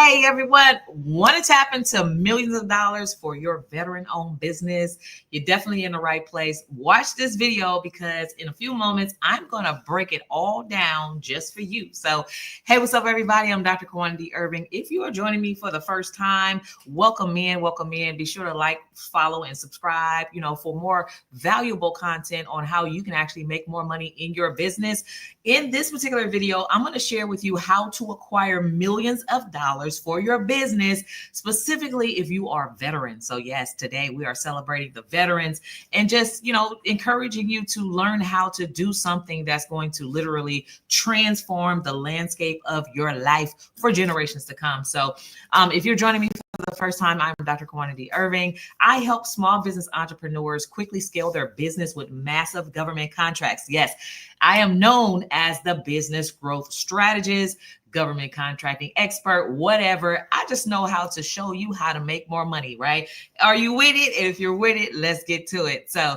Hey everyone, want to tap into millions of dollars for your veteran-owned business? You're definitely in the right place. Watch this video because in a few moments, I'm going to break it all down just for you. So, hey, what's up everybody? I'm Dr. Kawanda D. Irving. If you are joining me for the first time, welcome in, welcome in. Be sure to like, follow, and subscribe, for more valuable content on how you can actually make more money in your business. In this particular video, I'm going to share with you how to acquire millions of dollars for your business, specifically if you are a veteran. So yes, today we are celebrating the veterans and just, encouraging you to learn how to do something that's going to literally transform the landscape of your life for generations to come. So if you're joining me for the first time, I'm Dr. Kawanda D. Irving. I help small business entrepreneurs quickly scale their business with massive government contracts. Yes, I am known as the business growth strategist, government contracting expert, whatever. I just know how to show you how to make more money, right? Are you with it? If you're with it, let's get to it. So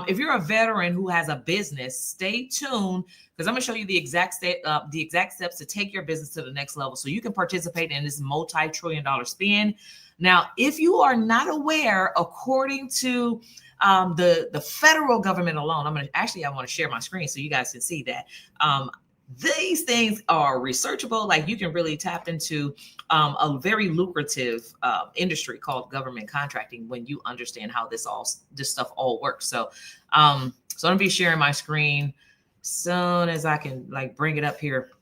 if you're a veteran who has a business, stay tuned because I'm going to show you the exact steps to take your business to the next level so you can participate in this multi-trillion-dollar spin. Now, if you are not aware, according to the federal government alone, I want to share my screen so you guys can see that. These things are researchable. Like you can really tap into a very lucrative industry called government contracting when you understand how this stuff all works. So, so I'm gonna be sharing my screen soon as I can bring it up here.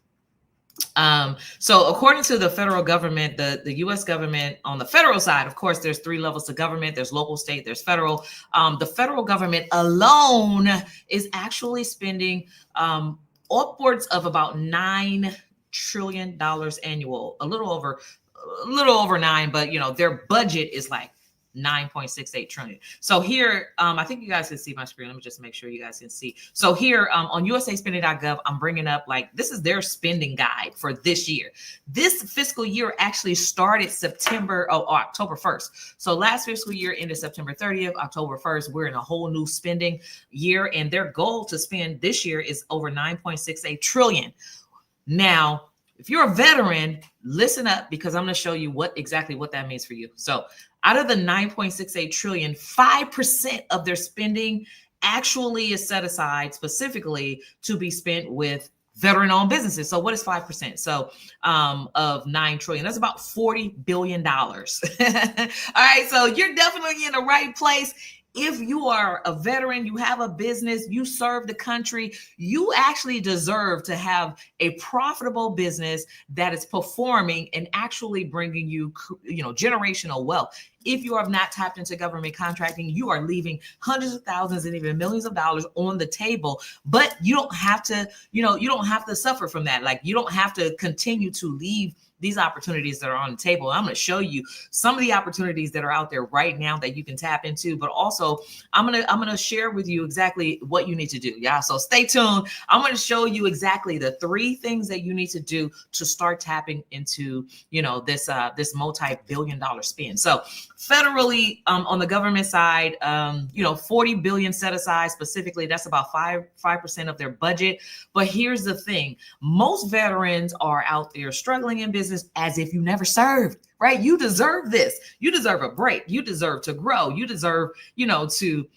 So according to the federal government, the U.S. government on the federal side, of course, there's three levels of government. There's local, state, there's federal. The federal government alone is actually spending upwards of about $9 trillion annual, a little over nine, but their budget is like 9.68 trillion. So here, I think you guys can see my screen. Let me just make sure you guys can see. So here on usaspending.gov, I'm bringing up this is their spending guide for this year. This fiscal year actually started October 1st. So last fiscal year ended September 30th, October 1st. We're in a whole new spending year, and their goal to spend this year is over 9.68 trillion. Now, if you're a veteran, listen up because I'm going to show you exactly what that means for you. So out of the 9.68 trillion, 5% of their spending actually is set aside specifically to be spent with veteran-owned businesses. So what is 5%? So of 9 trillion, that's about $40 billion. All right, so you're definitely in the right place. If you are a veteran, you have a business, you serve the country, you actually deserve to have a profitable business that is performing and actually bringing you, generational wealth. If you have not tapped into government contracting, you are leaving hundreds of thousands and even millions of dollars on the table, but you don't have to, you don't have to suffer from that. Like you don't have to continue to leave these opportunities that are on the table. I'm going to show you some of the opportunities that are out there right now that you can tap into, but also I'm going to share with you exactly what you need to do. Yeah. So stay tuned. I'm going to show you exactly the 3 things that you need to do to start tapping into, this multi-billion-dollar spend. So federally, on the government side, 40 billion set aside specifically, that's about 5% of their budget. But here's the thing. Most veterans are out there struggling in business as if you never served, right? You deserve this. You deserve a break. You deserve to grow. You deserve, to,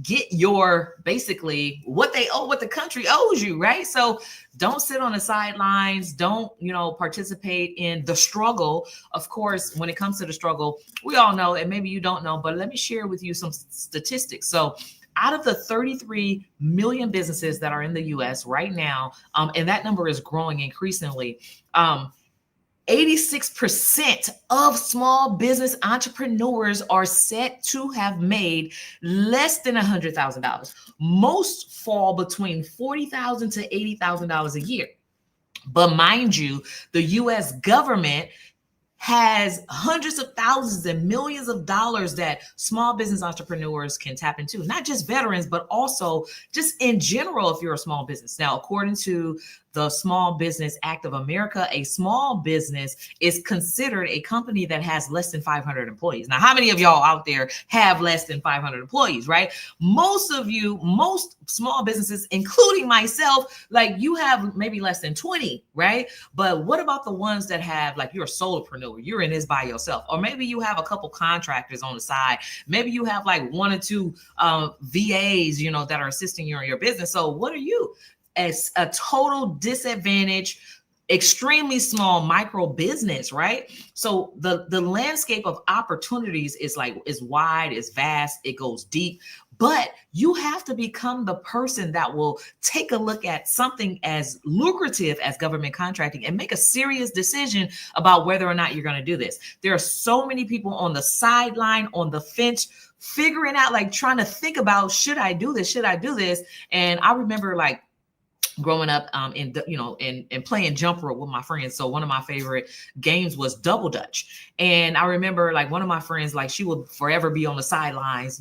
get your basically what the country owes you, right? So don't sit on the sidelines. Don't, participate in the struggle. Of course, when it comes to the struggle, we all know, and maybe you don't know, but let me share with you some statistics. So out of the 33 million businesses that are in the US right now, and that number is growing increasingly, 86% of small business entrepreneurs are said to have made less than $100,000. Most fall between $40,000 to $80,000 a year. But mind you, the US government has hundreds of thousands and millions of dollars that small business entrepreneurs can tap into, not just veterans, but also just in general, if you're a small business. Now, according to the Small Business Act of America, a small business is considered a company that has less than 500 employees. Now, how many of y'all out there have less than 500 employees, right? Most of you, most small businesses, including myself, like you have maybe less than 20, right? But what about the ones that have, like, you're a solopreneur, you're in this by yourself, or maybe you have a couple contractors on the side. Maybe you have like one or two VAs, that are assisting you in your business. So what are you? As a total disadvantage, extremely small micro business, right? So the landscape of opportunities is wide, is vast, it goes deep, but you have to become the person that will take a look at something as lucrative as government contracting and make a serious decision about whether or not you're going to do this. There are so many people on the sideline, on the fence, figuring out, like, trying to think about, should I do this? Should I do this? And I remember, like, growing up and playing jump rope with my friends. So one of my favorite games was double dutch. And I remember, like, one of my friends, like, she would forever be on the sidelines,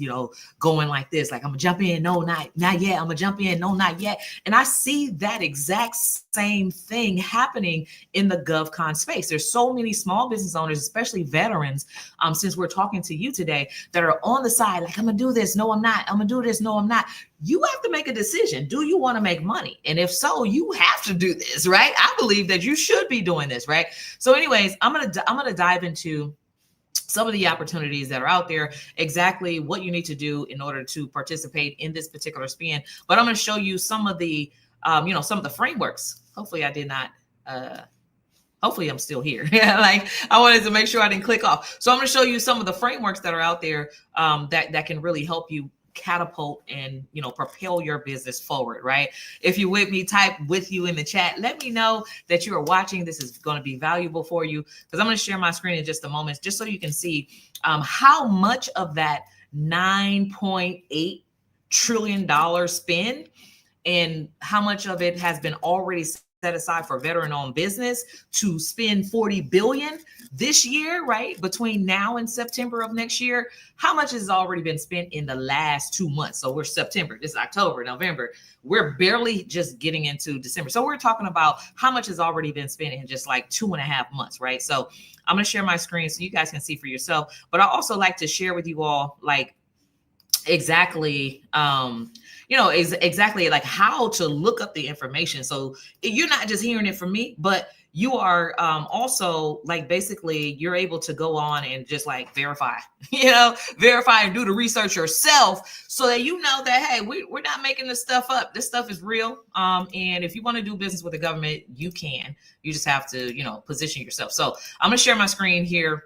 going like this, like, I'm gonna jump in. No, not yet. I'm gonna jump in. No, not yet. And I see that exact same thing happening in the GovCon space. There's so many small business owners, especially veterans, since we're talking to you today, that are on the side, like, I'm gonna do this. No, I'm not. I'm gonna do this. No, I'm not. You have to make a decision. Do you want to make money? And if so, you have to do this, right? I believe that you should be doing this, right? So anyways, I'm gonna dive into some of the opportunities that are out there, exactly what you need to do in order to participate in this particular spin. But I'm going to show you some of the, some of the frameworks. Hopefully I did not, hopefully I'm still here. Like, I wanted to make sure I didn't click off. So I'm going to show you some of the frameworks that are out there that can really help you catapult and propel your business forward, right? If you're with me, type with you in the chat. Let me know that you are watching. This is going to be valuable for you, because I'm going to share my screen in just a moment, just so you can see how much of that $9.8 trillion spend and how much of it has been already set aside for veteran-owned business to spend 40 billion this year, right? Between now and September of next year, how much has already been spent in the last 2 months? So we're September, this is October, November. We're barely just getting into December. So we're talking about how much has already been spent in just like 2.5 months, right? So I'm going to share my screen so you guys can see for yourself. But I also like to share with you all, like, exactly exactly like how to look up the information. So you're not just hearing it from me, but you are also, like, basically you're able to go on and just like verify and do the research yourself, so that that, hey, we're not making this stuff up. This stuff is real. And if you want to do business with the government, you just have to position yourself. So I'm going to share my screen here.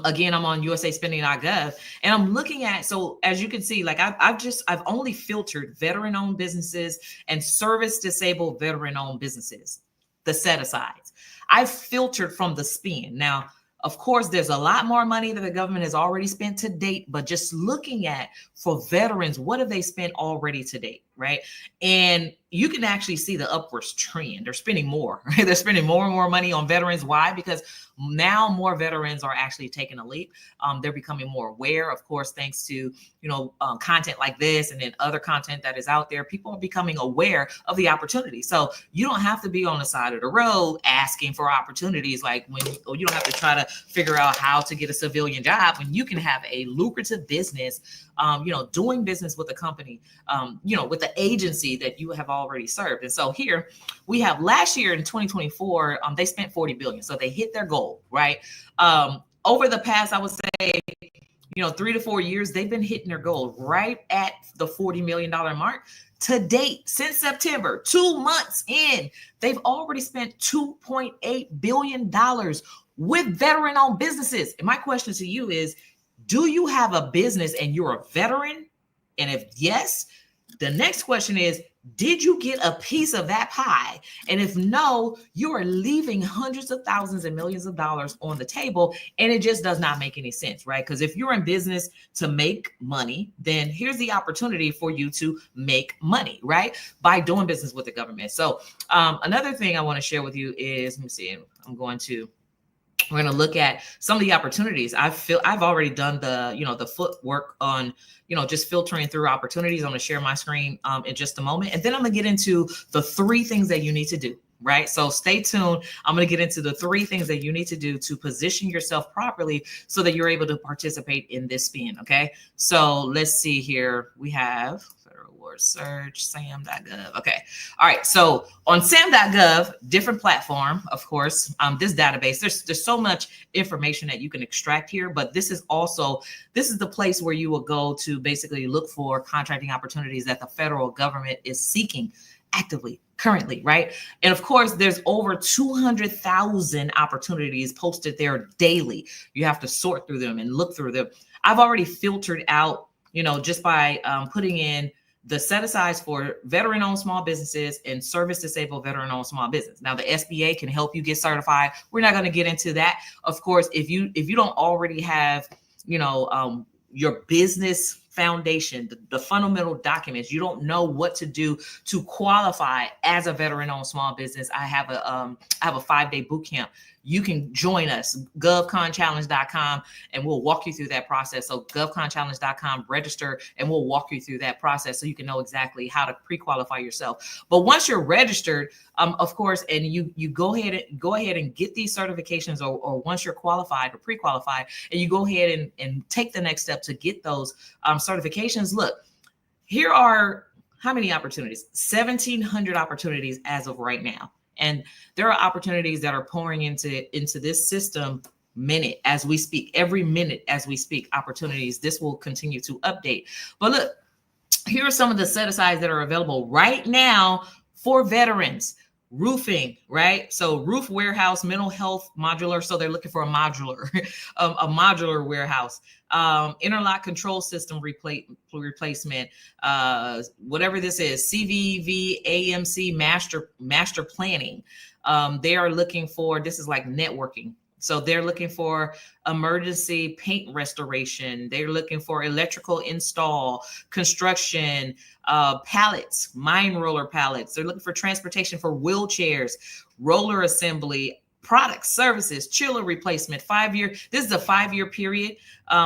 Again, I'm on usaspending.gov, and I'm looking at, so as you can see, like, I've only filtered veteran-owned businesses and service-disabled veteran-owned businesses, the set-asides. I've filtered from the spend. Now, of course, there's a lot more money that the government has already spent to date, but just looking at, for veterans, what have they spent already to date, right? And you can actually see the upwards trend. They're spending more, right? They're spending more and more money on veterans. Why? Because now more veterans are actually taking a leap. They're becoming more aware, of course, thanks to, content like this, and then other content that is out there. People are becoming aware of the opportunity. So you don't have to be on the side of the road asking for opportunities, like or you don't have to try to figure out how to get a civilian job when you can have a lucrative business, doing business with a company, with the agency that you have already served. And so here we have, last year in 2024, they spent 40 billion. So they hit their goal, right? Over the past, I would say, 3 to 4 years, they've been hitting their goal right at the $40 million mark. To date, since September, 2 months in, they've already spent $2.8 billion with veteran-owned businesses. And my question to you is, do you have a business and you're a veteran? And if yes, the next question is, did you get a piece of that pie? And if no, you are leaving hundreds of thousands and millions of dollars on the table, and it just does not make any sense, right? Because if you're in business to make money, then here's the opportunity for you to make money, right? By doing business with the government. So another thing I want to share with you is, let me see, I'm going to We're going to look at some of the opportunities. I've already done the, the footwork on, just filtering through opportunities. I'm going to share my screen in just a moment. And then I'm going to get into the 3 things that you need to do, right? So stay tuned. I'm going to get into the 3 things that you need to do to position yourself properly so that you're able to participate in this spin. Okay. So let's see here. We have search sam.gov. Okay. All right. So on sam.gov, different platform, of course, this database, there's so much information that you can extract here, but this is the place where you will go to basically look for contracting opportunities that the federal government is seeking actively currently, right? And of course, there's over 200,000 opportunities posted there daily. You have to sort through them and look through them. I've already filtered out, just by putting in the set asides for veteran-owned small businesses and service-disabled veteran-owned small business. Now, the SBA can help you get certified. We're not going to get into that. Of course, if you don't already have, your business foundation, the fundamental documents, you don't know what to do to qualify as a veteran-owned small business. I have a 5-day boot camp. You can join us, govconchallenge.com, and we'll walk you through that process. So govconchallenge.com, register, and we'll walk you through that process so you can know exactly how to pre-qualify yourself. But once you're registered, of course, and you go ahead and get these certifications, or once you're qualified or pre-qualified, and you go ahead and take the next step to get those certifications. Look, here are how many opportunities? 1,700 opportunities as of right now. And there are opportunities that are pouring into this system as we speak, every minute as we speak, opportunities. This will continue to update. But look, here are some of the set-asides that are available right now for veterans. Roofing, right? So roof warehouse, mental health modular. So they're looking for a modular warehouse. Interlock control system replacement, whatever this is, CVV, AMC, master planning. They are looking for, this is like networking. So they're looking for emergency paint restoration. They're looking for electrical install, construction, pallets, mine roller pallets. They're looking for transportation for wheelchairs, roller assembly, products, services, chiller replacement, 5-year. This is a 5-year period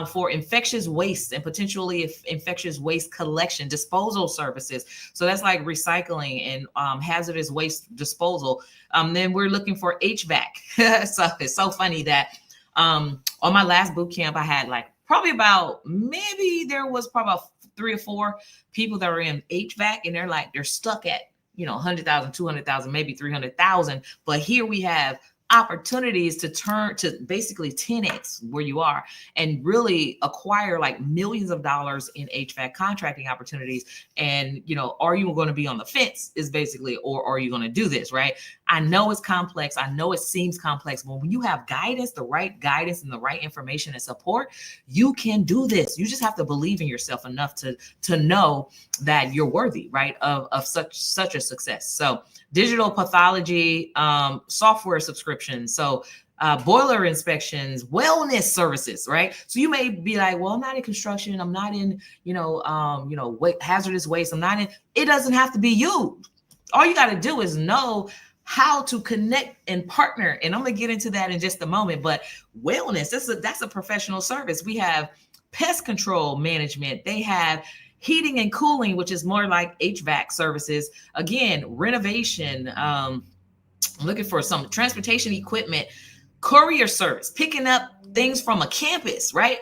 for infectious waste and potentially infectious waste collection, disposal services. So that's like recycling and hazardous waste disposal. Then we're looking for HVAC. So it's so funny that on my last boot camp, I had maybe there was probably about 3 or 4 people that are in HVAC, and they're stuck at 100,000, 200,000, maybe 300,000. But here we have opportunities to turn to basically 10x where you are and really acquire like millions of dollars in HVAC contracting opportunities. And, are you going to be on the fence is basically, or are you going to do this, right? I know it's complex. I know it seems complex, but when you have guidance, the right guidance and the right information and support, you can do this. You just have to believe in yourself enough to know that you're worthy, right, of such a success. So digital pathology, software subscriptions. So boiler inspections, wellness services, right? So you may be like, well, I'm not in construction. I'm not in, hazardous waste. I'm not in, it doesn't have to be you. All you got to do is know how to connect and partner. And I'm going to get into that in just a moment. But wellness, that's a professional service. We have pest control management. They have heating and cooling, which is more like HVAC services. Again, renovation, looking for some transportation equipment, courier service, picking up things from a campus, right?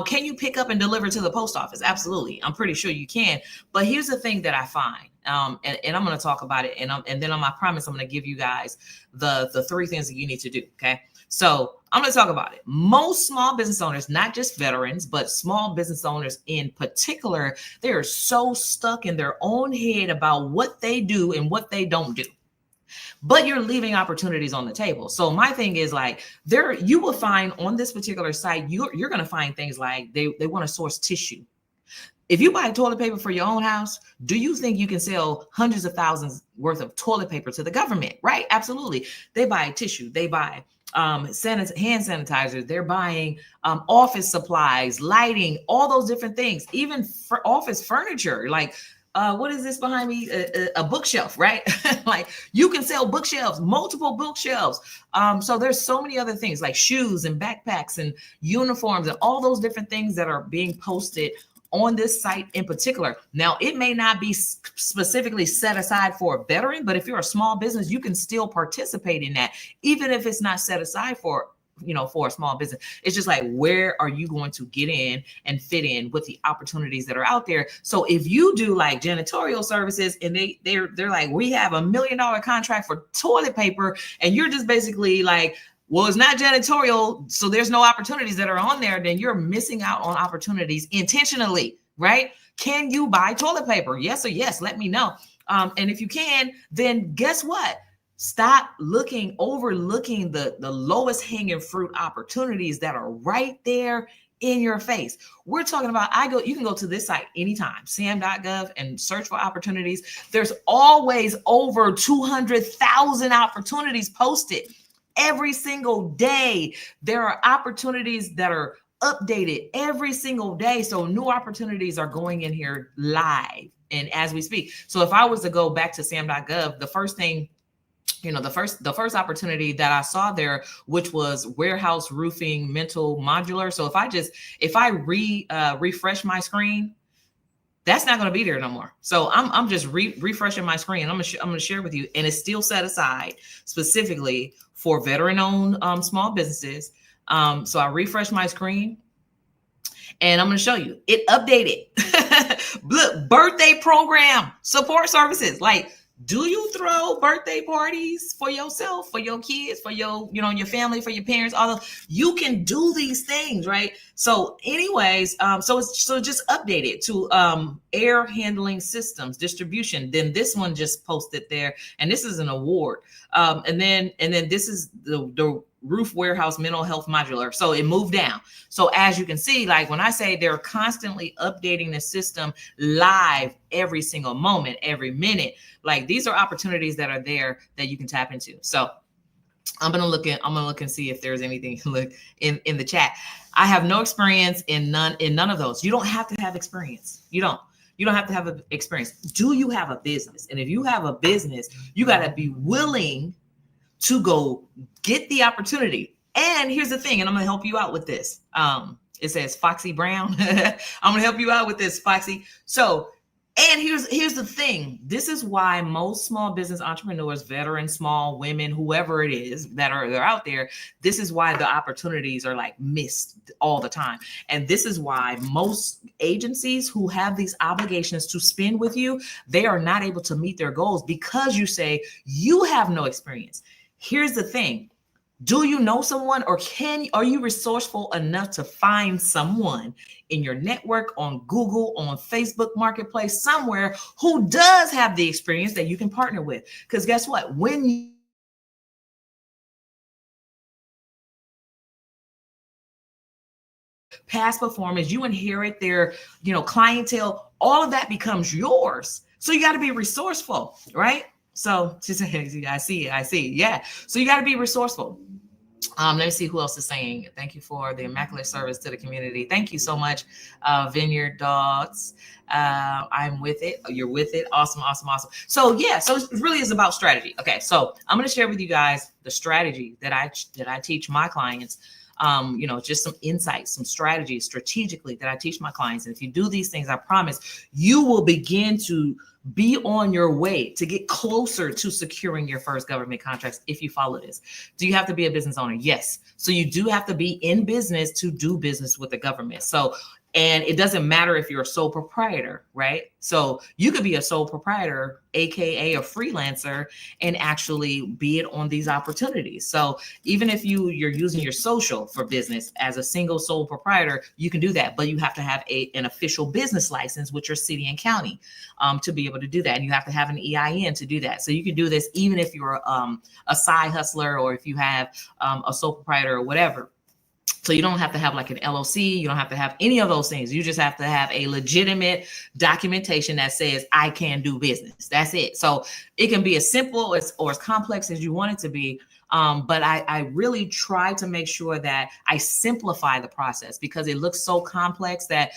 Can you pick up and deliver to the post office? Absolutely. I'm pretty sure you can. But here's the thing that I find, and I'm going to talk about it. And then on my promise, I'm going to give you guys the 3 things that you need to do. Okay. So I'm going to talk about it. Most small business owners, not just veterans, but small business owners in particular, they are so stuck in their own head about what they do and what they don't do. But you're leaving opportunities on the table. So my thing is like you will find on this particular site, you're going to find things like they want to source tissue. If you buy toilet paper for your own house, do you think you can sell hundreds of thousands worth of toilet paper to the government? Right? Absolutely. They buy tissue. They buy hand sanitizers. They're buying office supplies, lighting, all those different things, even for office furniture. Like what is this behind me? A bookshelf, right? Like you can sell bookshelves, multiple bookshelves. So there's so many other things like shoes and backpacks and uniforms and all those different things that are being posted on this site in particular. Now, it may not be specifically set aside for a veteran, but if you're a small business, you can still participate in that, even if it's not set aside for for a small business. It's just like, where are you going to get in and fit in with the opportunities that are out there? So if you do like janitorial services and they're like, we have $1 million contract for toilet paper, and you're just basically like, well, it's not janitorial, so there's no opportunities that are on there, then you're missing out on opportunities intentionally, right? Can you buy toilet paper? Yes or yes, let me know. And if you can, then guess what? Stop overlooking the lowest hanging fruit opportunities that are right there in your face. We're talking about, you can go to this site anytime, sam.gov, and search for opportunities. There's always over 200,000 opportunities posted every single day. There are opportunities that are updated every single day. So new opportunities are going in here live and as we speak. So if I was to go back to sam.gov, the first thing, the first opportunity that I saw there, which was warehouse roofing mental modular. So if I refresh my screen, that's not going to be there no more. So I'm just refreshing my screen. I'm going to share with you, and it's still set aside specifically for veteran-owned small businesses. So I refresh my screen, and I'm going to show you it updated. Look, birthday program support services. Like, do you throw birthday parties for yourself, for your kids, for your family, for your parents? Although you can do these things, right? So anyways, so just update it to air handling systems distribution. Then this one just posted there, and this is an award. And then this is the roof warehouse mental health modular. So it moved down. So as you can see, like when I say they're constantly updating the system live every single moment, every minute, like these are opportunities that are there that you can tap into. So I'm gonna look and see if there's anything in the chat. I have no experience in none of those. You don't have to have experience. You don't have to have experience. Do you have a business? And if you have a business, you got to be willing to go get the opportunity. And here's the thing, and I'm going to help you out with this. It says Foxy Brown. I'm going to help you out with this, Foxy. So, and here's the thing. This is why most small business entrepreneurs, veterans, small women, whoever it is they're out there, this is why the opportunities are like missed all the time. And this is why most agencies who have these obligations to spend with you, they are not able to meet their goals because you say you have no experience. Here's the thing. Do you know someone, or are you resourceful enough to find someone in your network, on Google, on Facebook Marketplace, somewhere who does have the experience that you can partner with? Because guess what? When you past performance, you inherit their, clientele, all of that becomes yours. So you got to be resourceful, right? So I see. Yeah. So you got to be resourceful. Let me see who else is saying. Thank you for the immaculate service to the community. Thank you so much, Vineyard Dogs. I'm with it. You're with it. Awesome. So yeah, so it really is about strategy. Okay, so I'm going to share with you guys the strategy that I teach my clients. Just some insights, some strategies strategically that I teach my clients. And if you do these things, I promise you will begin to be on your way to get closer to securing your first government contracts if you follow this. Do you have to be a business owner? Yes. So you do have to be in business to do business with the government. So, and it doesn't matter if you're a sole proprietor, right? So you could be a sole proprietor, AKA a freelancer, and actually be it on these opportunities. So even if you're using your social for business as a single sole proprietor, you can do that, but you have to have an official business license with your city and county to be able to do that. And you have to have an EIN to do that. So you can do this even if you're a side hustler, or if you have a sole proprietor or whatever. So you don't have to have like an LLC. You don't have to have any of those things. You just have to have a legitimate documentation that says I can do business. That's it. So it can be as simple or as complex as you want it to be. But I really try to make sure that I simplify the process, because it looks so complex that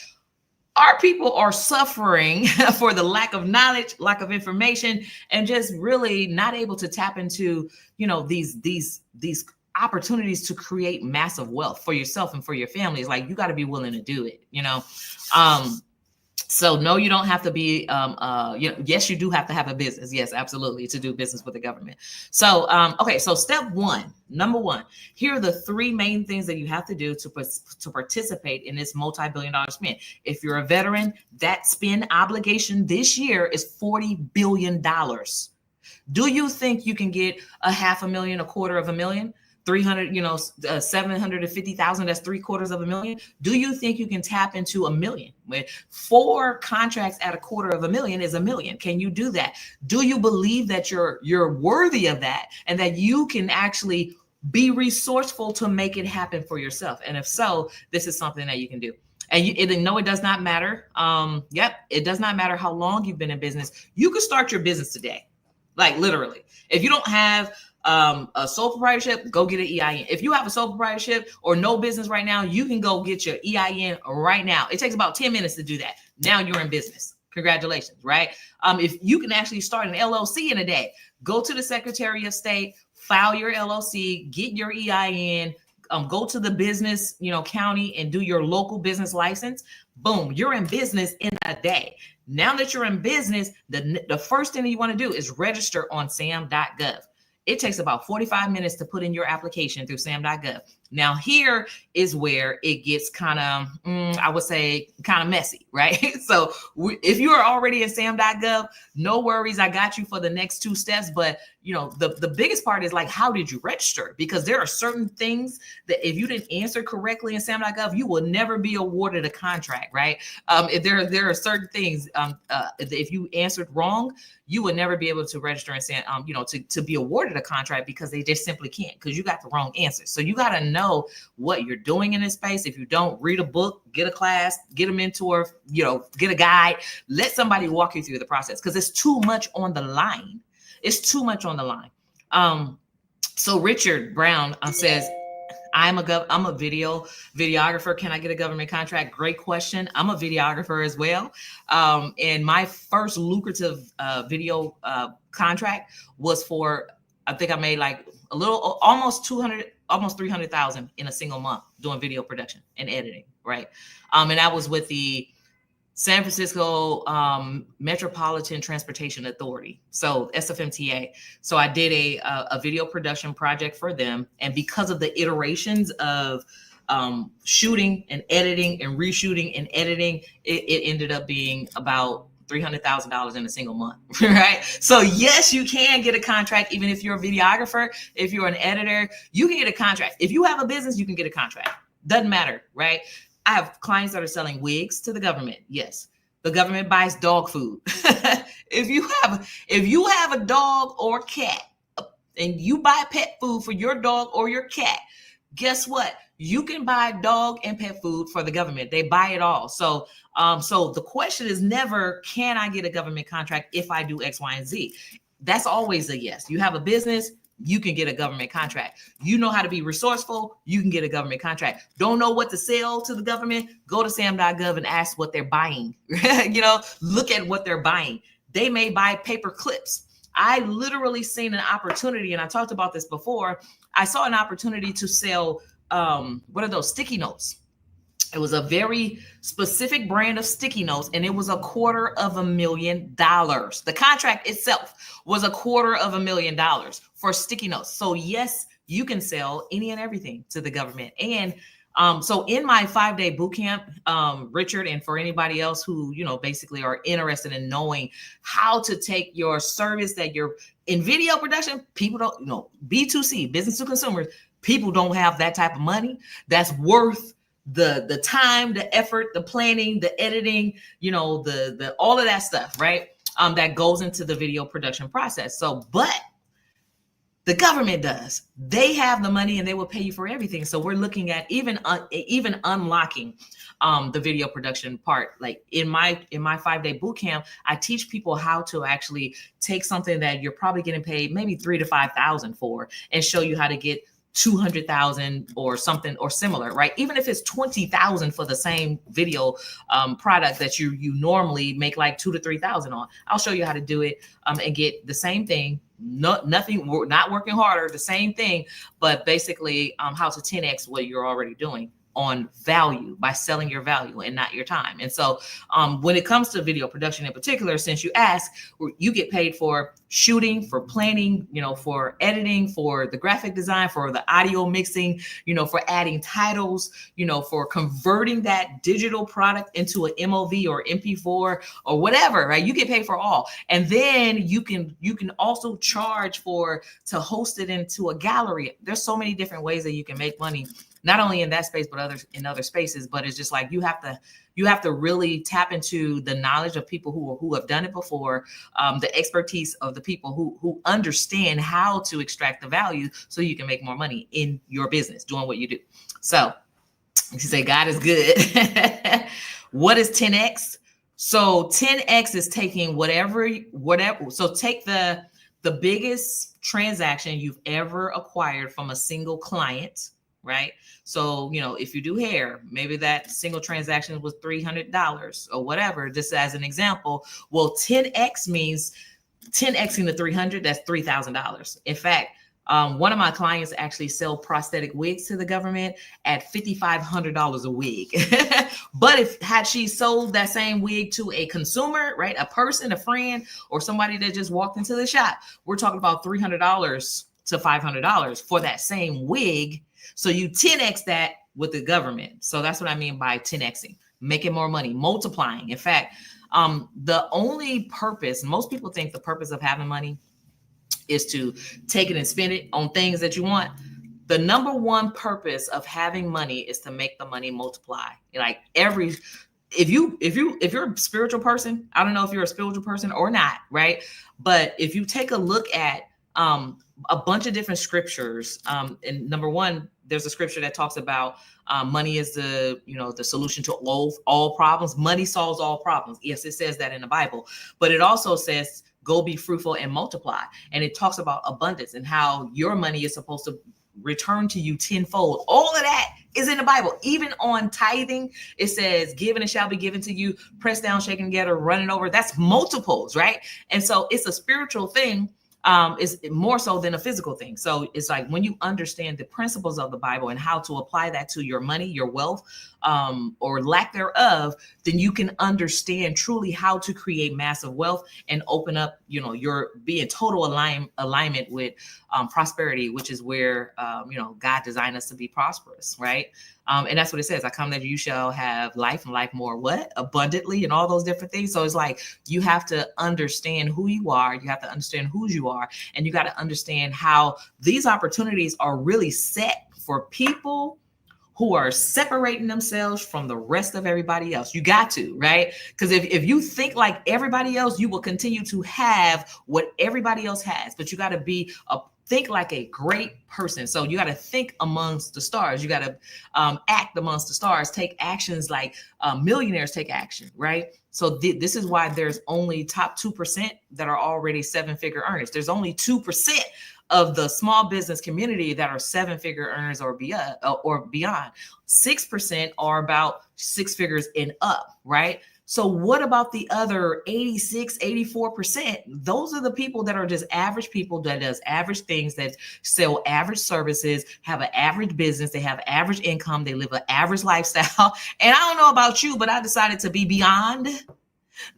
Our people are suffering for the lack of knowledge, lack of information, and just really not able to tap into, these opportunities to create massive wealth for yourself and for your families. Like, you got to be willing to do it. So no, you don't have to be, yes, you do have to have a business. Yes, absolutely, to do business with the government. So, okay. So number one, here are the three main things that you have to do to participate in this multi-billion-dollar spend. If you're a veteran, that spend obligation this year is $40 billion. Do you think you can get a $500,000, $250,000? 300, 750,000, that's $750,000. Do you think you can tap into $1 million? 4 contracts at $250,000 is $1 million. Can you do that? Do you believe that you're worthy of that and that you can actually be resourceful to make it happen for yourself? And if so, this is something that you can do. And it does not matter. It does not matter how long you've been in business. You could start your business today. Like, literally. If you don't have a sole proprietorship, go get an EIN. If you have a sole proprietorship or no business right now, you can go get your EIN right now. It takes about 10 minutes to do that. Now you're in business. Congratulations, right? If you can actually start an LLC in a day, go to the Secretary of State, file your LLC, get your EIN, go to the business, county, and do your local business license. Boom, you're in business in a day. Now that you're in business, the first thing that you want to do is register on SAM.gov. It takes about 45 minutes to put in your application through SAM.gov. Now, here is where it gets kind of, I would say, kind of messy, right? So if you are already in SAM.gov, no worries. I got you for the next 2 steps. But, the biggest part is, like, how did you register? Because there are certain things that if you didn't answer correctly in SAM.gov, you will never be awarded a contract, right? If there are certain things, if you answered wrong, you would never be able to register and say, to be awarded a contract, because they just simply can't, because you got the wrong answer. So you got to know what you're doing in this space. If you don't, read a book, get a class, get a mentor, get a guide, let somebody walk you through the process, because it's too much on the line. It's too much on the line. So Richard Brown says, I'm a videographer. Can I get a government contract? Great question. I'm a videographer as well. And my first lucrative video contract was for, I think I made like almost 300,000 in a single month doing video production and editing, right? And that was with the San Francisco Metropolitan Transportation Authority, so SFMTA. So I did a video production project for them, and because of the iterations of shooting and editing and reshooting and editing, it ended up being about $300,000 in a single month, right? So yes, you can get a contract, even if you're a videographer. If you're an editor, you can get a contract. If you have a business, you can get a contract. Doesn't matter, right? I have clients that are selling wigs to the government. Yes, the government buys dog food. If you have a dog or cat and you buy pet food for your dog or your cat, guess what? You can buy dog and pet food for the government. They buy it all. So the question is never, can I get a government contract if I do X, Y, and Z? That's always a yes. You have a business, you can get a government contract. You know how to be resourceful, you can get a government contract. Don't know what to sell to the government? Go to SAM.gov and ask what they're buying. Look at what they're buying. They may buy paper clips. I literally seen an opportunity, and I talked about this before. I saw an opportunity to sell, what are those, sticky notes? It was a very specific brand of sticky notes, and it was $250,000. The contract itself was $250,000 for sticky notes. So yes, you can sell any and everything to the government. And so in my 5-day boot camp, Richard, and for anybody else who, basically are interested in knowing how to take your service that you're in video production, people don't, B2C, business to consumers, people don't have that type of money that's worth the time, the effort, the planning, the editing, the all of that stuff, right? That goes into the video production process. So, but the government does. They have the money and they will pay you for everything. So we're looking at even unlocking the video production part. Like in my 5-day boot camp, I teach people how to actually take something that you're probably getting paid maybe $3,000 to $5,000 for, and show you how to get 200,000 or something or similar, right? Even if it's 20,000 for the same video product that you normally make like 2 to 3,000 on. I'll show you how to do it and get the same thing. Nothing, we're not working harder, the same thing, but basically how to 10x what you're already doing on value by selling your value and not your time. And so when it comes to video production in particular, since you ask, you get paid for shooting, for planning, for editing, for the graphic design, for the audio mixing, for adding titles, for converting that digital product into an MOV or MP4 or whatever, right? You get paid for all. And then you can also charge to host it into a gallery. There's so many different ways that you can make money, not only in that space, but in other spaces. But it's just like you have to really tap into the knowledge of people who have done it before, the expertise of the people who understand how to extract the value so you can make more money in your business doing what you do. So you say God is good. What is 10x? So 10x is taking whatever. So take the biggest transaction you've ever acquired from a single client. Right. So, if you do hair, maybe that single transaction was $300 or whatever, just as an example. Well, 10x means 10xing the 300, that's $3,000. In fact, one of my clients actually sell prosthetic wigs to the government at $5,500 a wig. But had she sold that same wig to a consumer, right, a person, a friend, or somebody that just walked into the shop, we're talking about $300 to $500 for that same wig. So you 10x that with the government. So that's what I mean by 10xing, making more money, multiplying. In fact, the only purpose, most people think the purpose of having money is to take it and spend it on things that you want. The number one purpose of having money is to make the money multiply. Like if you're a spiritual person, I don't know if you're a spiritual person or not, right? But if you take a look at a bunch of different scriptures, and number one, there's a scripture that talks about money is the solution to all problems. Money solves all problems. Yes, it says that in the Bible, but it also says go be fruitful and multiply. And it talks about abundance and how your money is supposed to return to you tenfold. All of that is in the Bible. Even on tithing, it says given and shall be given to you, pressed down, shaken together, running over. That's multiples, right? And so it's a spiritual thing. Is more so than a physical thing. So it's like when you understand the principles of the Bible and how to apply that to your money, your wealth, or lack thereof, then you can understand truly how to create massive wealth and open up, your be in total alignment with prosperity, which is where, God designed us to be prosperous, right? And that's what it says. I come that you shall have life and life more abundantly and all those different things. So it's like you have to understand who you are. You have to understand whose you are. And you got to understand how these opportunities are really set for people who are separating themselves from the rest of everybody else. You got to, right? Because if you think like everybody else, you will continue to have what everybody else has. But you got to think like a great person. So you got to think amongst the stars. You got to act amongst the stars, take actions like millionaires take action, right? So this is why there's only top 2% that are already 7-figure earners. There's only 2% of the small business community that are 7-figure earners or beyond. 6% are about 6 figures and up, right? So what about the other 86, 84%? Those are the people that are just average people that does average things, that sell average services, have an average business, they have average income, they live an average lifestyle. And I don't know about you, but I decided to be beyond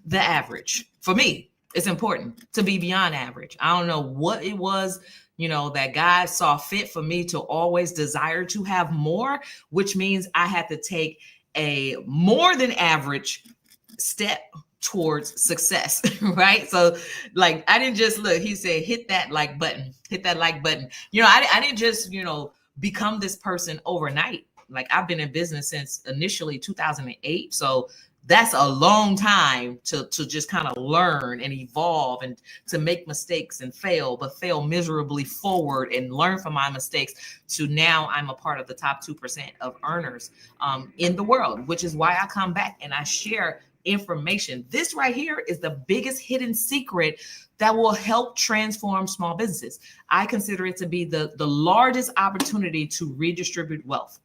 the average. For me, it's important to be beyond average. I don't know what it was, that God saw fit for me to always desire to have more, which means I had to take a more than average step towards success, right? So like, I didn't just look, he said, hit that like button. I didn't just, become this person overnight. Like I've been in business since initially 2008. So that's a long time to just kind of learn and evolve and to make mistakes and fail, but fail miserably forward and learn from my mistakes, to now I'm a part of the top 2% of earners in the world, which is why I come back and I share information. This right here is the biggest hidden secret that will help transform small businesses. I consider it to be the largest opportunity to redistribute wealth.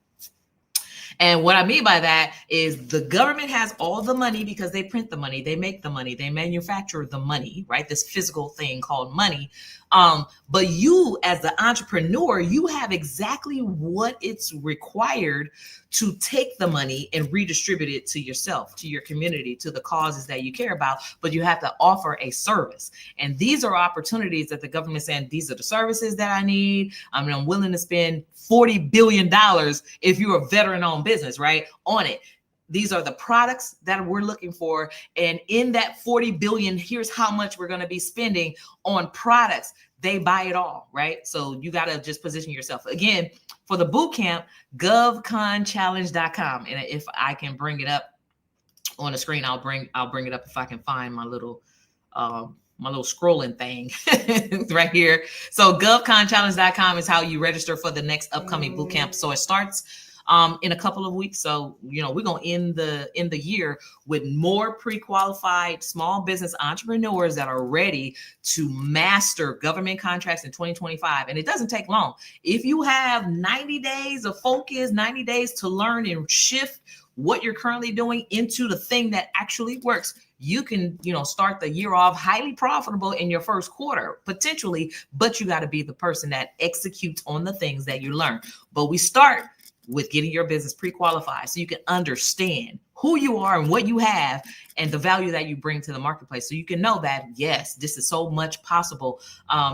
And what I mean by that is the government has all the money because they print the money, they make the money, they manufacture the money, right? This physical thing called money. But you as the entrepreneur, you have exactly what it's required to take the money and redistribute it to yourself, to your community, to the causes that you care about. But you have to offer a service. And these are opportunities that the government is saying, these are the services that I need. I mean, I'm willing to spend $40 billion if you're a veteran-owned business, right, on it. These are the products that we're looking for. And in that 40 billion, here's how much we're going to be spending on products. They buy it all, right? So you got to just position yourself. Again, for the boot camp, govconchallenge.com. And if I can bring it up on the screen, I'll bring it up if I can find my little scrolling thing right here. So govconchallenge.com is how you register for the next upcoming boot camp. So it starts in a couple of weeks. So, you know, we're going to end the year with more pre-qualified small business entrepreneurs that are ready to master government contracts in 2025. And it doesn't take long. If you have 90 days of focus, 90 days to learn and shift what you're currently doing into the thing that actually works, you can, you know, start the year off highly profitable in your first quarter, potentially, but you got to be the person that executes on the things that you learn. But we start with getting your business pre-qualified so you can understand who you are and what you have and the value that you bring to the marketplace. So you can know that, yes, this is so much possible,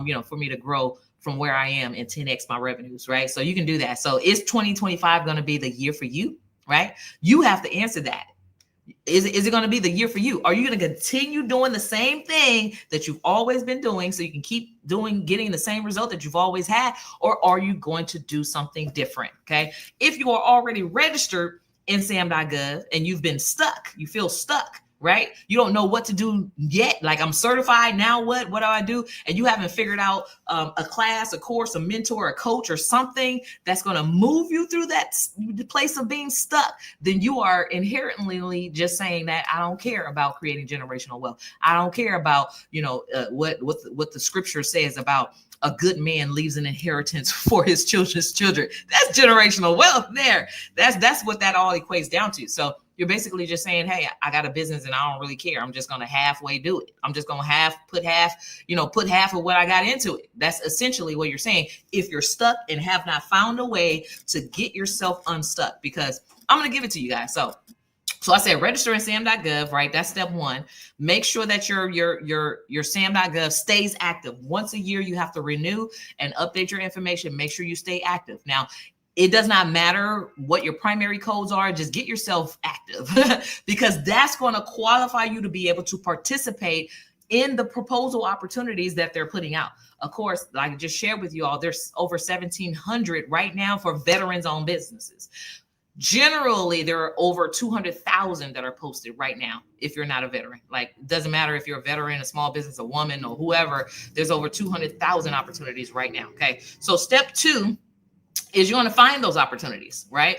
you know, for me to grow from where I am and 10x my revenues, right? So you can do that. So is 2025 going to be the year for you, right? You have to answer that. Is it going to be the year for you? Are you going to continue doing the same thing that you've always been doing so you can keep getting the same result that you've always had? Or are you going to do something different? Okay. If you are already registered in SAM.gov and you've been stuck, you feel stuck, right? You don't know what to do yet. Like, I'm certified. Now what do I do? And you haven't figured out a class, a course, a mentor, a coach, or something that's going to move you through that place of being stuck. Then you are inherently just saying that I don't care about creating generational wealth. I don't care about, you know, what the scripture says about a good man leaves an inheritance for his children's children. That's generational wealth there. That's what that all equates down to. So you're basically just saying, hey, I got a business and I don't really care. I'm just going to halfway do it. I'm just going to put half of what I got into it. That's essentially what you're saying. If you're stuck and have not found a way to get yourself unstuck, because I'm going to give it to you guys. So I said, register in SAM.gov, right? That's step one. Make sure that your SAM.gov stays active. Once a year, you have to renew and update your information. Make sure you stay active. Now, it does not matter what your primary codes are. Just get yourself active because that's going to qualify you to be able to participate in the proposal opportunities that they're putting out. Of course, like I just shared with you all, there's over 1,700 right now for veterans-owned businesses. Generally, there are over 200,000 that are posted right now. If you're not a veteran, like, it doesn't matter if you're a veteran, a small business, a woman, or whoever, there's over 200,000 opportunities right now. Okay. So step two is you want to find those opportunities, right?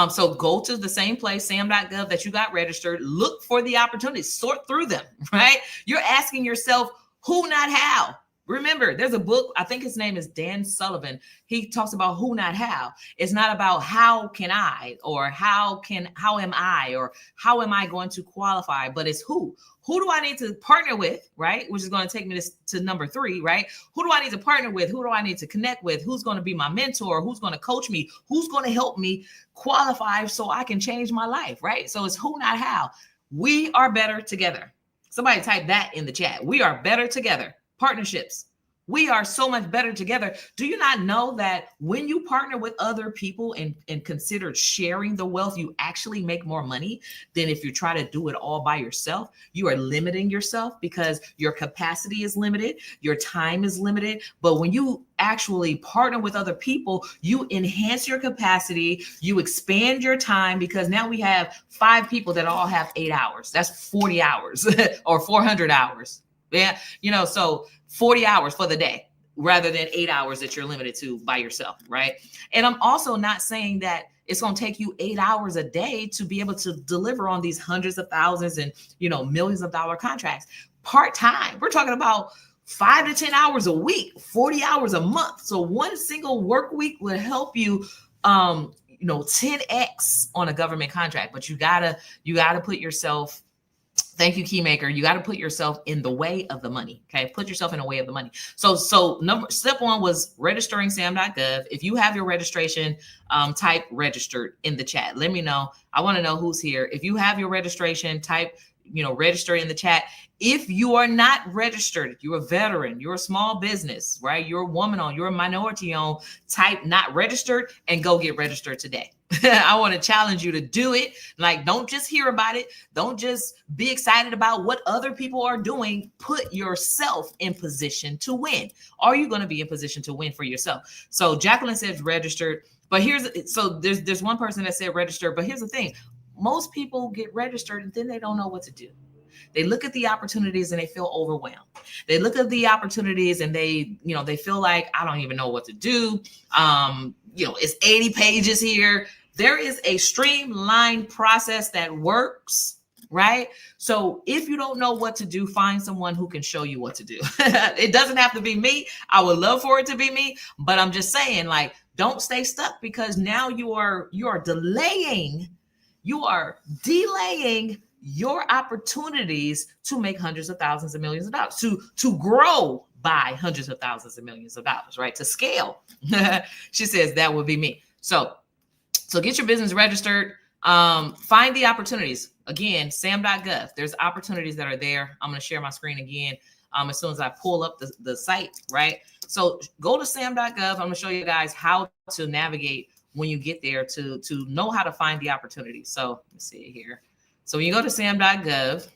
So go to the same place, SAM.gov, that you got registered, look for the opportunities, sort through them, right? You're asking yourself, who, not how. Remember, there's a book, I think his name is Dan Sullivan. He talks about who, not how. It's not about how can I, or how am I, or how am I going to qualify, but it's who. Who do I need to partner with, right? Which is going to take me to number 3, right? Who do I need to partner with? Who do I need to connect with? Who's going to be my mentor? Who's going to coach me? Who's going to help me qualify so I can change my life, right? So it's who, not how. We are better together. Somebody type that in the chat. We are better together. Partnerships. We are so much better together. Do you not know that when you partner with other people and consider sharing the wealth, you actually make more money than if you try to do it all by yourself? You are limiting yourself because your capacity is limited, your time is limited. But when you actually partner with other people, you enhance your capacity, you expand your time, because now we have 5 people that all have 8 hours. That's 40 hours or 400 hours. Yeah, you know, so 40 hours for the day. rather than 8 hours that you're limited to by yourself, right? And I'm also not saying that it's going to take you 8 hours a day to be able to deliver on these hundreds of thousands and, millions of dollar contracts. Part-time, we're talking about 5 to 10 hours a week, 40 hours a month. So one single work week will help you 10x on a government contract. But you gotta put yourself, thank you, Keymaker, you got to put yourself in the way of the money. Okay, put yourself in the way of the money. So step one was registering SAM.gov. If you have your registration, type registered in the chat. Let me know. I want to know who's here. If you have your registration, type register in the chat. If you are not registered, you're a veteran, you're a small business, right? You're a woman owned, you're a minority owned, type not registered and go get registered today. I want to challenge you to do it. Like, don't just hear about it. Don't just be excited about what other people are doing. Put yourself in position to win. Are you going to be in position to win for yourself? So Jacqueline says registered, but there's one person that said registered, but here's the thing. Most people get registered and then they don't know what to do. They look at the opportunities and they feel overwhelmed. They look at the opportunities and they feel like, I don't even know what to do. It's 80 pages here. There is a streamlined process that works, right? So if you don't know what to do, find someone who can show you what to do. It doesn't have to be me. I would love for it to be me, but I'm just saying, like, don't stay stuck, because now you are delaying your opportunities to make hundreds of thousands of millions of dollars, to grow by hundreds of thousands of millions of dollars, right? To scale. She says that would be me. So get your business registered. Find the opportunities. Again, sam.gov. There's opportunities that are there. I'm going to share my screen again as soon as I pull up the site, right? So go to sam.gov. I'm going to show you guys how to navigate when you get there to know how to find the opportunities. So let's see here. So when you go to sam.gov,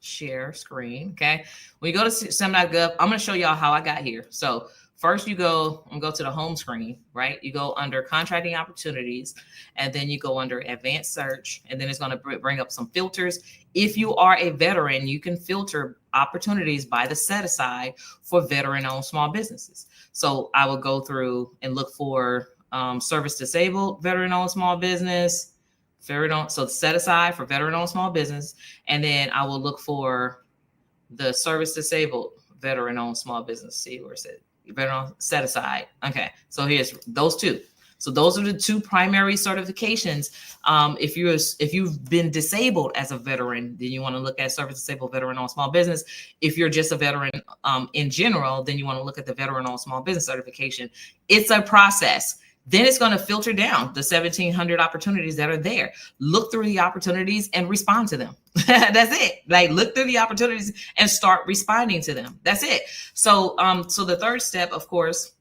share screen, okay? When you go to sam.gov, I'm going to show y'all how I got here. So first I'm going to go to the home screen, right? You go under contracting opportunities, and then you go under advanced search, and then it's going to bring up some filters. If you are a veteran, you can filter opportunities by the set aside for veteran-owned small businesses. So I will go through and look for service disabled veteran-owned small business, so set aside for veteran-owned small business, and then I will look for the service disabled veteran-owned small business. See where it says veteran set aside. Okay, so here's those two. So those are the two primary certifications. If you've been disabled as a veteran, then you want to look at service disabled veteran-owned small business. If you're just a veteran in general, then you want to look at the veteran-owned small business certification. It's a process. Then it's going to filter down the 1,700 opportunities that are there. Look through the opportunities and respond to them. That's it. Like, look through the opportunities and start responding to them. That's it. So the third step, of course,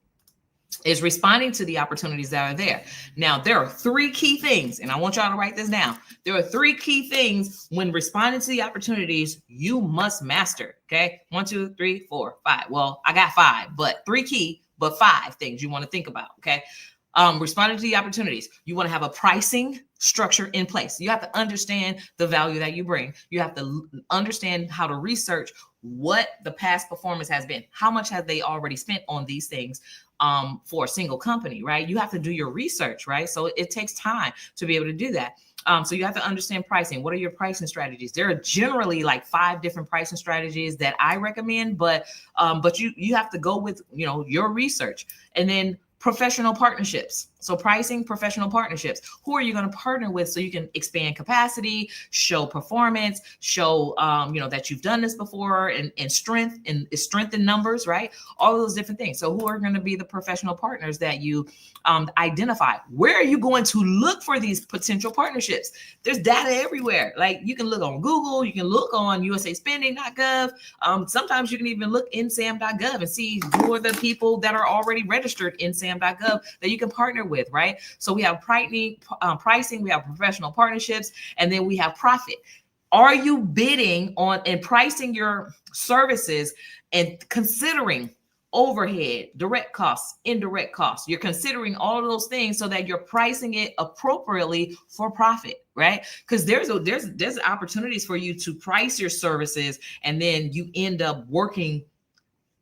is responding to the opportunities that are there. Now, there are 3 key things, and I want y'all to write this down. There are 3 key things when responding to the opportunities you must master. Okay. 1, 2, 3, 4, 5. Well, I got 5, but 3 key, but 5 things you want to think about. Okay. Responding to the opportunities, you want to have a pricing structure in place. You have to understand the value that you bring. You have to understand how to research what the past performance has been. How much have they already spent on these things for a single company, right? You have to do your research, right? So it takes time to be able to do that. So you have to understand pricing. What are your pricing strategies? There are generally like 5 different pricing strategies that I recommend, but you have to go with, your research. And then professional partnerships. So pricing, professional partnerships. Who are you going to partner with so you can expand capacity, show performance, show that you've done this before, and strength in numbers, right? All of those different things. So who are going to be the professional partners that you identify? Where are you going to look for these potential partnerships? There's data everywhere. Like, you can look on Google, you can look on usaspending.gov. Sometimes you can even look in sam.gov and see who are the people that are already registered in sam.gov that you can partner with, right? So we have pricing, we have professional partnerships, and then we have profit. Are you bidding on and pricing your services and considering overhead, direct costs, indirect costs? You're considering all of those things so that you're pricing it appropriately for profit, right? Because there's opportunities for you to price your services, and then you end up working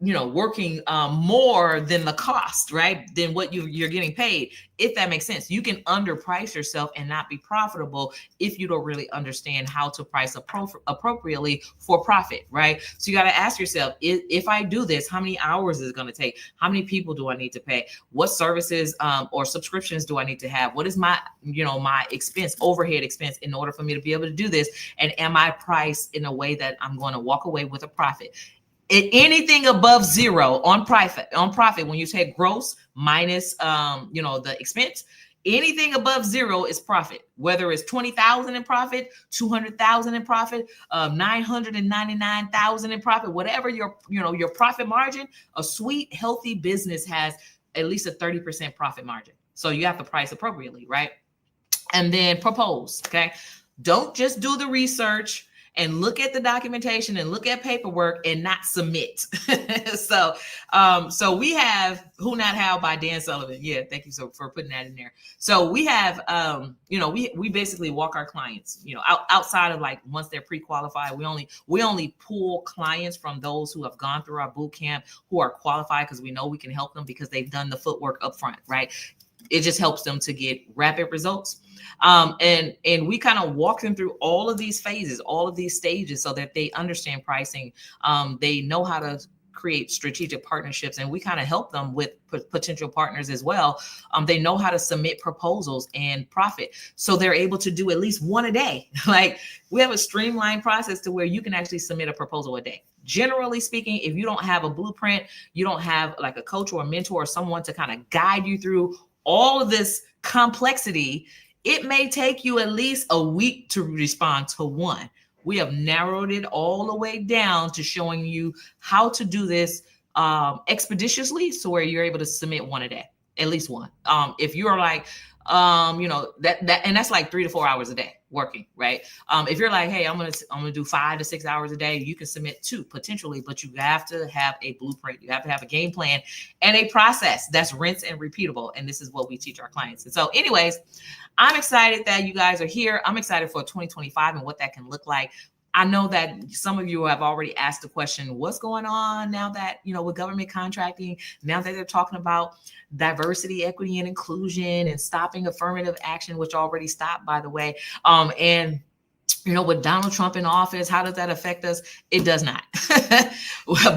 working more than the cost, right? Than what you're getting paid. If that makes sense, you can underprice yourself and not be profitable if you don't really understand how to price appropriately for profit, right? So you got to ask yourself, if I do this, how many hours is it going to take? How many people do I need to pay? What services or subscriptions do I need to have? What is my, my expense, overhead expense, in order for me to be able to do this? And am I priced in a way that I'm going to walk away with a profit? Anything above zero on profit, when you take gross minus the expense, anything above zero is profit. Whether it's 20,000 in profit, 200,000 in profit, 999,000 in profit, whatever your profit margin, a sweet healthy business has at least a 30% profit margin. So you have to price appropriately, right? And then propose. Okay, don't just do the research and look at the documentation and look at paperwork and not submit. So we have Who Not How by Dan Sullivan. Yeah, thank you for putting that in there. So we have, we basically walk our clients, outside of like once they're pre-qualified, we only pull clients from those who have gone through our boot camp, who are qualified, because we know we can help them because they've done the footwork up front, right? It just helps them to get rapid results. And we kind of walk them through all of these phases, all of these stages, so that they understand pricing. They know how to create strategic partnerships, and we kind of help them with potential partners as well. They know how to submit proposals and profit, so they're able to do at least one a day. Like, we have a streamlined process to where you can actually submit a proposal a day. Generally speaking, if you don't have a blueprint, you don't have like a coach or a mentor or someone to kind of guide you through all of this complexity, it may take you at least a week to respond to one. We have narrowed it all the way down to showing you how to do this expeditiously, so where you're able to submit one a day, at least one. If you're like, and that's like 3 to 4 hours a day working, right? If you're like, hey, I'm gonna do 5 to 6 hours a day, you can submit 2 potentially, but you have to have a blueprint. You have to have a game plan and a process that's rinse and repeatable. And this is what we teach our clients. And so anyways, I'm excited that you guys are here. I'm excited for 2025 and what that can look like. I know that some of you have already asked the question, what's going on now that, with government contracting, now that they're talking about diversity, equity, and inclusion, and stopping affirmative action, which already stopped, by the way. And with Donald Trump in office, how does that affect us? It does not.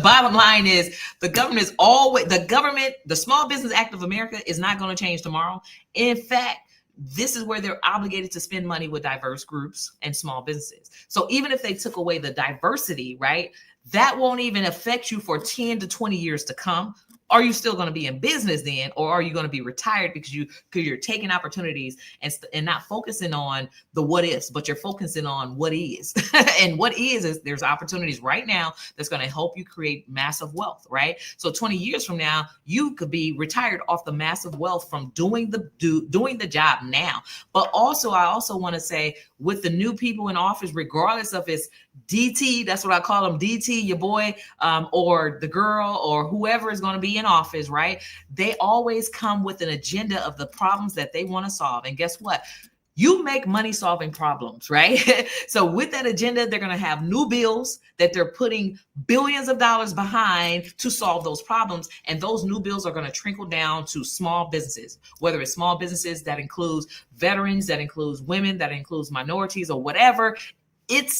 Bottom line is, the Small Business Act of America is not going to change tomorrow. In fact, this is where they're obligated to spend money with diverse groups and small businesses. So even if they took away the diversity, right, that won't even affect you for 10 to 20 years to come. Are you still going to be in business then, or are you going to be retired because you're taking opportunities and not focusing on the what ifs, but you're focusing on what is? And what is there's opportunities right now that's going to help you create massive wealth, right? So 20 years from now, you could be retired off the massive wealth from doing the job now. But also, I also want to say, with the new people in office, regardless of it's DT, that's what I call them, DT, your boy, or the girl, or whoever is going to be in office, right? They always come with an agenda of the problems that they want to solve. And guess what? You make money solving problems, right? So with that agenda, they're going to have new bills that they're putting billions of dollars behind to solve those problems. And those new bills are going to trickle down to small businesses, whether it's small businesses that includes veterans, that includes women, that includes minorities, or whatever.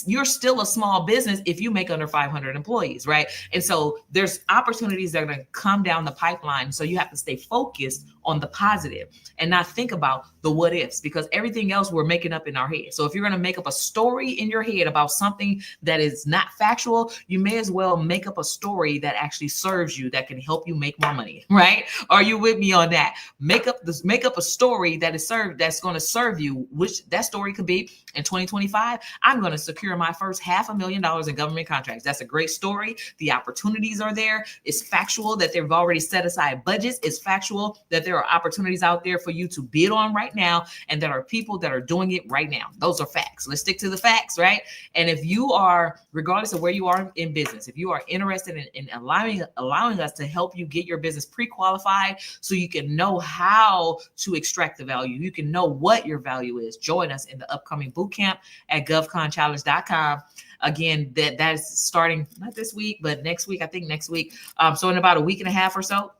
You're still a small business if you make under 500 employees, right? And so there's opportunities that are going to come down the pipeline. So you have to stay focused on the positive and not think about the what ifs, because everything else we're making up in our head. So if you're going to make up a story in your head about something that is not factual, you may as well make up a story that actually serves you, that can help you make more money, right? Are you with me on that? Make up a story that's going to serve you, which that story could be, in 2025, I'm going to secure my first $500,000 in government contracts. That's a great story. The opportunities are there. It's factual that they've already set aside budgets. It's factual that there are opportunities out there for you to bid on right now, and there are people that are doing it right now. Those are facts. Let's stick to the facts, right? And if you are, regardless of where you are in business, if you are interested in allowing us to help you get your business pre-qualified so you can know how to extract the value, you can know what your value is, join us in the upcoming bootcamp at govconchallenge.com. Again, that's starting not this week, but next week. I think next week. So in about a week and a half or so.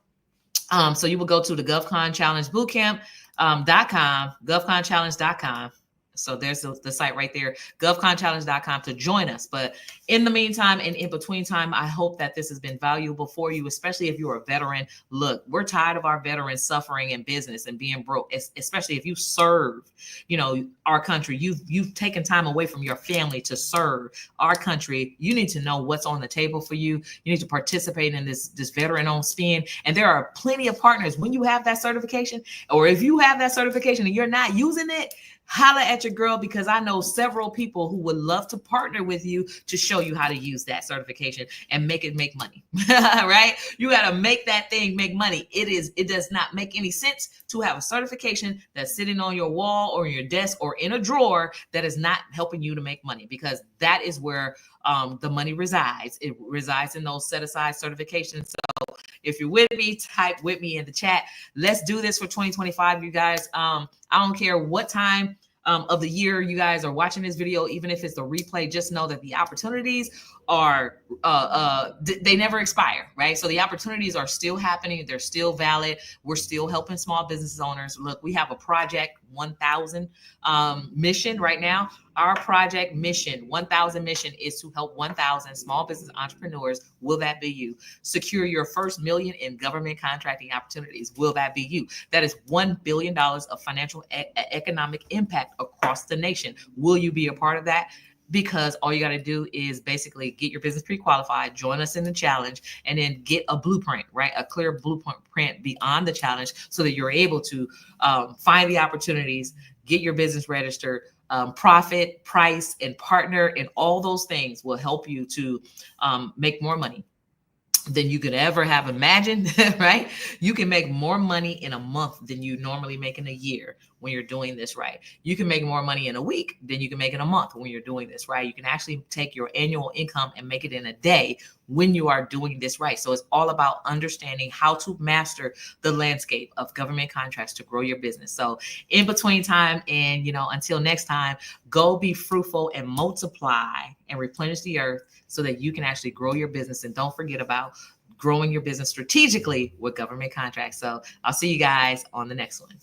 So you will go to the GovCon Challenge Bootcamp.com, GovConChallenge.com. So there's the site right there, govconchallenge.com, to join us. But in the meantime and in between time, I hope that this has been valuable for you, especially if you're a veteran. Look, we're tired of our veterans suffering in business and being broke, especially if you serve, our country. You've taken time away from your family to serve our country. You need to know what's on the table for you. You need to participate in this veteran-owned spin. And there are plenty of partners. When you have that certification, or if you have that certification and you're not using it, holla at your girl, because I know several people who would love to partner with you to show you how to use that certification and make it make money. Right? You got to make that thing make money. It does not make any sense to have a certification that's sitting on your wall or your desk or in a drawer that is not helping you to make money, because that is where the money resides. It resides in those set aside certifications. So if you're with me, type with me in the chat. Let's do this for 2025, you guys. I don't care what time of the year you guys are watching this video, even if it's the replay, just know that the opportunities are, they never expire, right? So the opportunities are still happening. They're still valid. We're still helping small business owners. Look, we have a Project 1000 mission right now. Our Project mission, 1000 mission, is to help 1000 small business entrepreneurs. Will that be you? Secure your first $1 million in government contracting opportunities. Will that be you? That is $1 billion of financial economic impact across the nation. Will you be a part of that? Because all you got to do is basically get your business pre-qualified, join us in the challenge, and then get a blueprint, right? A clear blueprint beyond the challenge, so that you're able to find the opportunities, get your business registered, profit, price, and partner, and all those things will help you to make more money than you could ever have imagined, right? You can make more money in a month than you normally make in a year when you're doing this right. You can make more money in a week than you can make in a month when you're doing this right. You can actually take your annual income and make it in a day when you are doing this right. So it's all about understanding how to master the landscape of government contracts to grow your business. So in between time and, until next time, go be fruitful and multiply and replenish the earth so that you can actually grow your business. And don't forget about growing your business strategically with government contracts. So I'll see you guys on the next one.